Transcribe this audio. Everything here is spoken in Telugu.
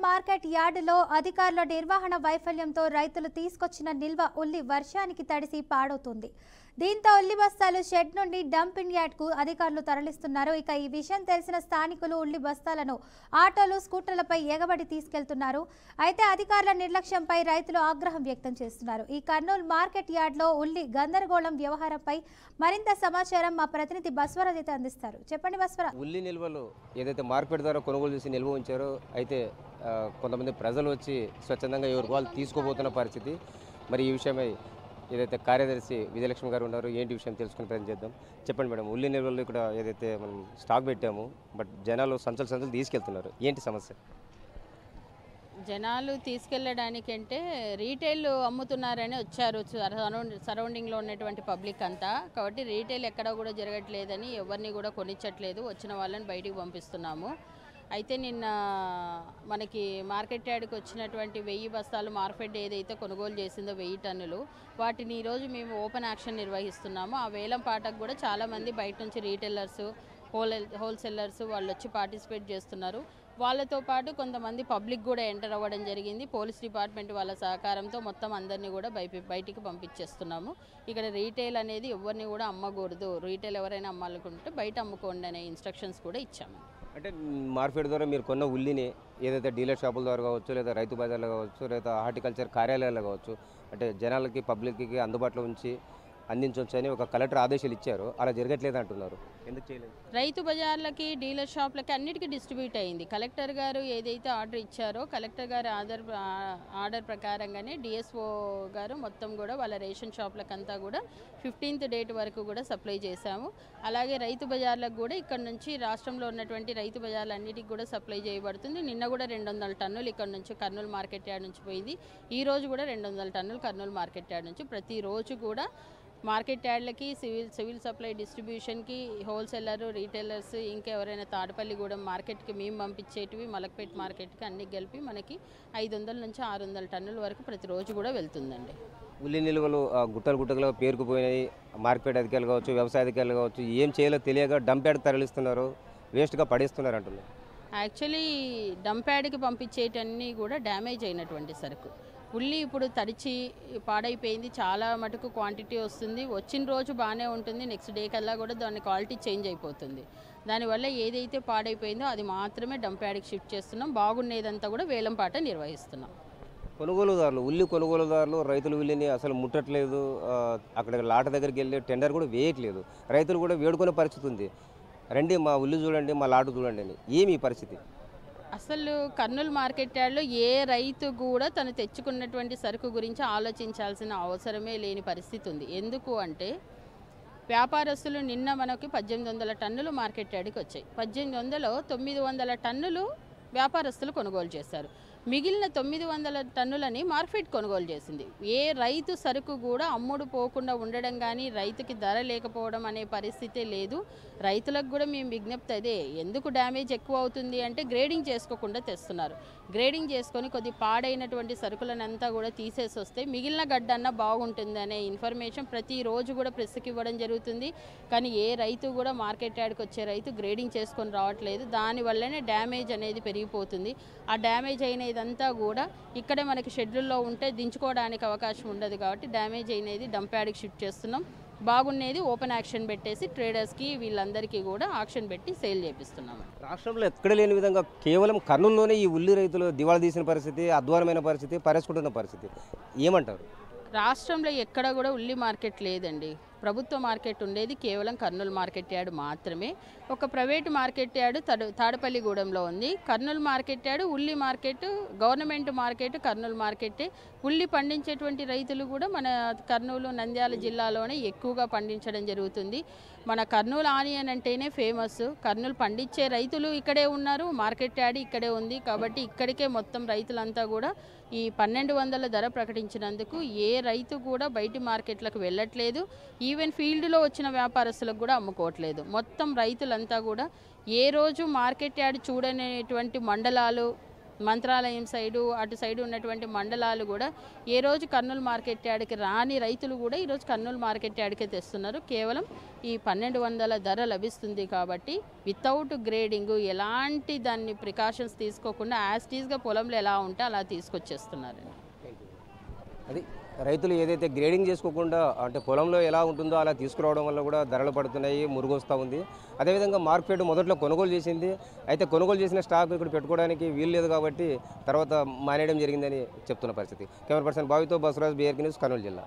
మార్కెట్ యార్డులో అధికారుల నిర్వహణ వైఫల్యంతో రైతులు తీసుకొచ్చిన నిల్వ ఉల్లి వర్షానికి తడిసి పాడవుతుంది. దీంతో ఉల్లి బస్తాలు షెడ్ నుండి డంపింగ్ యార్డ్కు అధికారులు తరలిస్తున్నారు. ఇక ఈ విషయం తెలిసిన స్థానికులు ఉల్లి బస్తాలను ఆటోలు, స్కూటర్లపై ఎగబడి తీసుకెళ్తున్నారు. అయితే అధికారుల నిర్లక్ష్యంపై రైతులు ఆగ్రహం వ్యక్తం చేస్తున్నారు. ఈ కర్నూలు మార్కెట్ యార్డ్లో ఉల్లి గందరగోళం వ్యవహారంపై మరింత సమాచారం మా ప్రతినిధి బస్వరాజ్ అయితే అందిస్తారు. చెప్పండి బస్వరాజ్. ఉల్లి నిల్వలు ఏదైతే మార్కెట్ ద్వారా కొనుగోలు చేసి నిల్వ ఉంచారో అయితే కొంతమంది ప్రజలు వచ్చి స్వచ్ఛందంగా ఎవరికి వాళ్ళు తీసుకోబోతున్న పరిస్థితి. మరి ఈ విషయమై ఏదైతే కార్యదర్శి విజయలక్ష్మి గారు ఉన్నారో ఏంటి విషయం తెలుసుకునే ప్రయత్నం చేద్దాం. చెప్పండి మేడం, ఉల్లి నిల్వలు ఇక్కడ ఏదైతే మనం స్టాక్ పెట్టాము, బట్ జనాలు సంచులు తీసుకెళ్తున్నారు, ఏంటి సమస్య? జనాలు తీసుకెళ్ళడానికంటే రీటైల్ అమ్ముతున్నారని వచ్చారు సరౌండింగ్లో ఉన్నటువంటి పబ్లిక్ అంతా. కాబట్టి రీటైల్ ఎక్కడ కూడా జరగట్లేదని ఎవరిని కూడా కొనిచ్చట్లేదు, వచ్చిన వాళ్ళని బయటికి పంపిస్తున్నాము. అయితే నిన్న మనకి మార్కెట్ యార్డ్కి వచ్చినటువంటి 1000 బస్తాలు మార్కెట్ ఏదైతే కొనుగోలు చేసిందో 1000 టన్నులు, వాటిని ఈరోజు మేము ఓపెన్ యాక్షన్ నిర్వహిస్తున్నాము. ఆ వేలం పాటకు కూడా చాలామంది బయట నుంచి రీటైలర్స్, హోల్సేలర్స్ వాళ్ళు వచ్చి పార్టిసిపేట్ చేస్తున్నారు. వాళ్ళతో పాటు కొంతమంది పబ్లిక్ కూడా ఎంటర్ అవ్వడం జరిగింది. పోలీస్ డిపార్ట్మెంట్ వాళ్ళ సహకారంతో మొత్తం అందరినీ కూడా బయటికి పంపించేస్తున్నాము. ఇక్కడ రీటైల్ అనేది ఎవరిని కూడా అమ్మకూడదు, రీటైల్ ఎవరైనా అమ్మాలనుకుంటే బయట అమ్ముకోండి అనే ఇన్స్ట్రక్షన్స్ కూడా ఇచ్చాము. అంటే మార్కెట్ ద్వారా మీరు కొన్న ఉల్లిని ఏదైతే డీలర్ షాపుల ద్వారా కావచ్చు, లేదా రైతు బజార్లో కావచ్చు, లేదా హార్టికల్చర్ కార్యాలయాల్లో కావచ్చు, అంటే జనాలకి పబ్లిక్కి అందుబాటులో ఉంచి అందించవచ్చు అని ఒక కలెక్టర్ ఆదేశాలు ఇచ్చారు. అలా జరగట్లేదు అంటున్నారు, ఎందుకు చేయలేదు? రైతు బజార్లకి, డీలర్ షాప్లకి అన్నిటికీ డిస్ట్రిబ్యూట్ అయింది. కలెక్టర్ గారు ఏదైతే ఆర్డర్ ఇచ్చారో కలెక్టర్ గారు ఆర్డర్ ప్రకారంగానే డిఎస్ఓ గారు మొత్తం కూడా వాళ్ళ రేషన్ షాప్లకంతా కూడా 15th డేట్ వరకు కూడా సప్లై చేశాము. అలాగే రైతు బజార్లకు కూడా ఇక్కడ నుంచి రాష్ట్రంలో ఉన్నటువంటి రైతు బజార్లు అన్నిటికి కూడా సప్లై చేయబడుతుంది. నిన్న కూడా 200 టన్నులు ఇక్కడ నుంచి కర్నూలు మార్కెట్ యార్డ్ నుంచి పోయింది. ఈ రోజు కూడా 200 టన్నులు కర్నూలు మార్కెట్ యార్డ్ నుంచి ప్రతిరోజు కూడా మార్కెట్ యార్డ్లకి, సివిల్ సప్లై డిస్ట్రిబ్యూషన్కి, హోల్సేలర్, రీటైలర్స్, ఇంకా ఎవరైనా తాడపల్లిగూడెం మార్కెట్కి మేము పంపించేటివి, మలక్పేట్ మార్కెట్కి అన్ని కలిపి మనకి 500 నుంచి 600 టన్నుల వరకు ప్రతిరోజు కూడా వెళ్తుందండి. ఉల్లి నిల్వలు గుట్టలుగా పేరుకుపోయినాయి. మార్కెట్ అధికారులు కావచ్చు, వ్యవసాయ అధికారులు కావచ్చు, ఏం చేయాలో తెలియక డంప్ యార్డ్కి తరలిస్తున్నారు, వేస్ట్గా పడేస్తున్నారు అంటున్నారు. యాక్చువల్లీ డంప్ యార్డ్కి పంపించేటన్నీ కూడా డ్యామేజ్ అయినటువంటి సరుకు. ఉల్లి ఇప్పుడు తడిచి పాడైపోయింది, చాలా మటుకు క్వాంటిటీ వస్తుంది. వచ్చిన రోజు బాగానే ఉంటుంది, నెక్స్ట్ డే కల్లా కూడా దాని క్వాలిటీ చేంజ్ అయిపోతుంది. దానివల్ల ఏదైతే పాడైపోయిందో అది మాత్రమే డంప్ యార్డ్కి షిఫ్ట్ చేస్తున్నాం. బాగుండేదంతా కూడా వేలం పాట నిర్వహిస్తున్నాం. కొనుగోలుదారులు, ఉల్లి కొనుగోలుదారులు రైతులు ఉల్లిని అసలు ముట్టట్లేదు, అక్కడ లాట దగ్గరికి వెళ్ళి టెండర్ కూడా వేయట్లేదు. రైతులు కూడా వేడుకునే పరిస్థితి ఉంది, రండి మా ఉల్లి చూడండి, మా లాటు చూడండి అని. ఏమి పరిస్థితి? అసలు కర్నూలు మార్కెట్ యార్డ్లో ఏ రైతు కూడా తను తెచ్చుకున్నటువంటి సరుకు గురించి ఆలోచించాల్సిన అవసరమే లేని పరిస్థితి ఉంది. ఎందుకు అంటే వ్యాపారస్తులు నిన్న మనకి 1800 టన్నులు మార్కెట్ యార్డ్కి వచ్చాయి. 1800లో 900 టన్నులు వ్యాపారస్తులు కొనుగోలు చేశారు. మిగిలిన 900 టన్నులని మార్కెట్ కొనుగోలు చేసింది. ఏ రైతు సరుకు కూడా అమ్ముడు పోకుండా ఉండడం కానీ, రైతుకి ధర లేకపోవడం అనే పరిస్థితే లేదు. రైతులకు కూడా మేము విజ్ఞప్తి అదే, ఎందుకు డ్యామేజ్ ఎక్కువ అవుతుంది అంటే గ్రేడింగ్ చేసుకోకుండా తెస్తున్నారు. గ్రేడింగ్ చేసుకొని కొద్ది పాడైనటువంటి సరుకులనంతా కూడా తీసేసి వస్తే మిగిలిన గడ్డన్నా బాగుంటుంది అనే ఇన్ఫర్మేషన్ ప్రతిరోజు కూడా ప్రెస్కి ఇవ్వడం జరుగుతుంది. కానీ ఏ రైతు కూడా మార్కెట్ యార్డ్కి వచ్చే రైతు గ్రేడింగ్ చేసుకొని రావట్లేదు. దానివల్లనే డ్యామేజ్ అనేది పెరిగిపోతుంది. ఆ డ్యామేజ్ అయిన ఇదంతా కూడా ఇక్కడే మనకి షెడ్యూల్లో ఉంటే దించుకోవడానికి అవకాశం ఉండదు. కాబట్టి డ్యామేజ్ అయినది డంప్ యార్డ్కి షిఫ్ట్ చేస్తున్నాం. బాగున్నది ఓపెన్ యాక్షన్ పెట్టేసి ట్రేడర్స్కి వీళ్ళందరికీ కూడా ఆక్షన్ పెట్టి సేల్ చేపిస్తున్నాము. రాష్ట్రంలో ఎక్కడ లేని విధంగా కేవలం కర్నూలులోనే ఈ ఉల్లి రైతులు దివాళా తీసిన పరిస్థితి, అధ్వానమైన పరిస్థితి, పరేసుకుంటున్న పరిస్థితి, ఏమంటారు? రాష్ట్రంలో ఎక్కడ కూడా ఉల్లి మార్కెట్ లేదండి. ప్రభుత్వ మార్కెట్ ఉండేది కేవలం కర్నూలు మార్కెట్ యార్డ్ మాత్రమే. ఒక ప్రైవేటు మార్కెట్ యార్డ్ తాడపల్లిగూడెంలో ఉంది. కర్నూలు మార్కెట్ యార్డ్ ఉల్లి మార్కెట్, గవర్నమెంట్ మార్కెట్ కర్నూలు మార్కెట్టే. ఉల్లి పండించేటువంటి రైతులు కూడా మన కర్నూలు, నంద్యాల జిల్లాలోనే ఎక్కువగా పండించడం జరుగుతుంది. మన కర్నూలు ఆనియన్ అంటేనే ఫేమస్. కర్నూలు పండించే రైతులు ఇక్కడే ఉన్నారు, మార్కెట్ యార్డ్ ఇక్కడే ఉంది. కాబట్టి ఇక్కడికే మొత్తం రైతులంతా కూడా ఈ 1200 ధర ప్రకటించినందుకు ఏ రైతు కూడా బయటి మార్కెట్లకు వెళ్ళట్లేదు. ఈవెన్ ఫీల్డ్లో వచ్చిన వ్యాపారస్తులకు కూడా అమ్ముకోవట్లేదు. మొత్తం రైతులంతా కూడా ఏ రోజు మార్కెట్ యార్డ్ చూడనేటువంటి మండలాలు, మంత్రాలయం సైడు అటు సైడు ఉన్నటువంటి మండలాలు కూడా ఏ రోజు కర్నూలు మార్కెట్ యార్డ్కి రాని రైతులు కూడా ఈరోజు కర్నూలు మార్కెట్ యార్డ్కే తెస్తున్నారు. కేవలం ఈ 1200 ధర లభిస్తుంది కాబట్టి వితౌట్ గ్రేడింగ్ ఎలాంటి దాన్ని ప్రికాషన్స్ తీసుకోకుండా యాస్టీస్గా పొలంలో ఎలా ఉంటే అలా తీసుకొచ్చేస్తున్నారండి. అది రైతులు ఏదైతే గ్రేడింగ్ చేసుకోకుండా అంటే పొలంలో ఎలా ఉంటుందో అలా తీసుకురావడం వల్ల కూడా ధరలు పడుతున్నాయి, మురుగొస్తూ ఉంది. అదేవిధంగా మార్కెట్ మొదట్లో కొనుగోలు చేసింది, అయితే కొనుగోలు చేసిన స్టాక్ ఇక్కడ పెట్టుకోవడానికి వీలు లేదు కాబట్టి తర్వాత మానేయడం జరిగిందని చెప్తున్న పరిస్థితి. కెమెరా పర్సన్ బావితో బసవరాజ్, BRK న్యూస్, కర్నూలు జిల్లా.